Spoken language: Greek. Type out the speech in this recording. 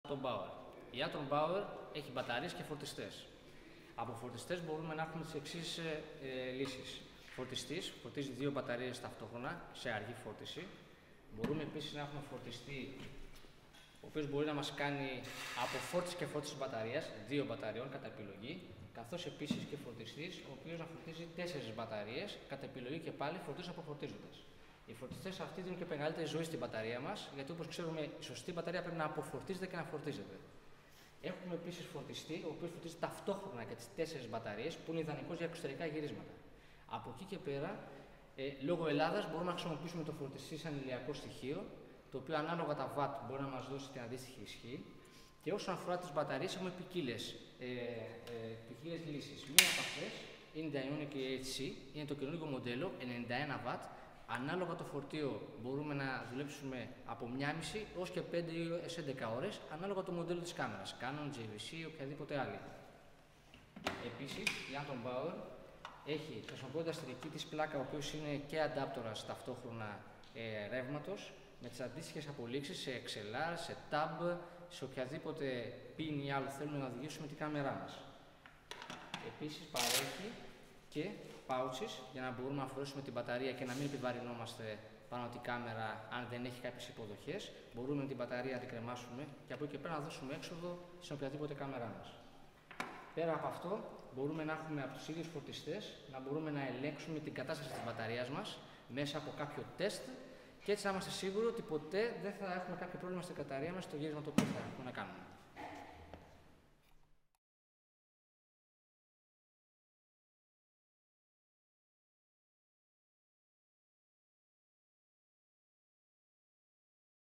Atom Power. Η Atom Power έχει μπαταρίες και φορτιστές. Από φορτιστές μπορούμε να έχουμε τις εξής λύσεις. Φορτιστής φορτίζει δύο μπαταρίες ταυτόχρονα σε αργή φόρτιση. Μπορούμε επίσης να έχουμε φορτιστή ο οποίος μπορεί να μας κάνει αποφόρτιση και φόρτιση μπαταρίας, δύο μπαταριών κατά επιλογή, καθώς επίσης και φορτιστής ο οποίος να φορτίζει 4 μπαταρίες κατά επιλογή και πάλι φορτίζοντας. Οι φορτιστές αυτοί δίνουν και μεγαλύτερη ζωή στην μπαταρία μας, γιατί όπως ξέρουμε η σωστή μπαταρία πρέπει να αποφορτίζεται και να φορτίζεται. Έχουμε επίσης φορτιστή, ο οποίος φορτίζει ταυτόχρονα και τις 4 μπαταρίες, που είναι ιδανικός για εξωτερικά γυρίσματα. Από εκεί και πέρα, λόγω Ελλάδας, μπορούμε να χρησιμοποιήσουμε το φορτιστή σαν ηλιακό στοιχείο, το οποίο ανάλογα τα watt μπορεί να μας δώσει την αντίστοιχη ισχύ. Και όσον αφορά τις μπαταρίες, έχουμε ποικίλες λύσεις. Μία από αυτές είναι η Ioniq HC, είναι το καινούργιο μοντέλο, 91 watt. Ανάλογα το φορτίο μπορούμε να δουλέψουμε από 1,5 έως και 5 έως 11 ώρες, ανάλογα το μοντέλο της κάμερας, Canon, JVC ή οποιαδήποτε άλλη. Επίσης, η Atom Power έχει, χρησιμοποιώντας τη δική της πλάκα, ο οποίος είναι και αντάπτορας ταυτόχρονα ρεύματος, με τις αντίστοιχες απολύξεις σε XLR, σε TAB, σε οποιαδήποτε pin ή άλλο θέλουμε να οδηγήσουμε την κάμερά μας. Επίσης, παρέχει και pouches για να μπορούμε να φορέσουμε την μπαταρία και να μην επιβαρυνόμαστε πάνω τη κάμερα αν δεν έχει κάποιες υποδοχές. Μπορούμε με την μπαταρία να την κρεμάσουμε και από εκεί και πέρα να δώσουμε έξοδο σε οποιαδήποτε κάμερά μας. Πέρα από αυτό, μπορούμε να έχουμε από τους ίδιους φορτιστές να μπορούμε να ελέγξουμε την κατάσταση της μπαταρίας μας μέσα από κάποιο τεστ και έτσι να είμαστε σίγουροι ότι ποτέ δεν θα έχουμε κάποιο πρόβλημα στην μπαταρία μας στο γύρισμα το οποίο θα έχουμε να κάνουμε.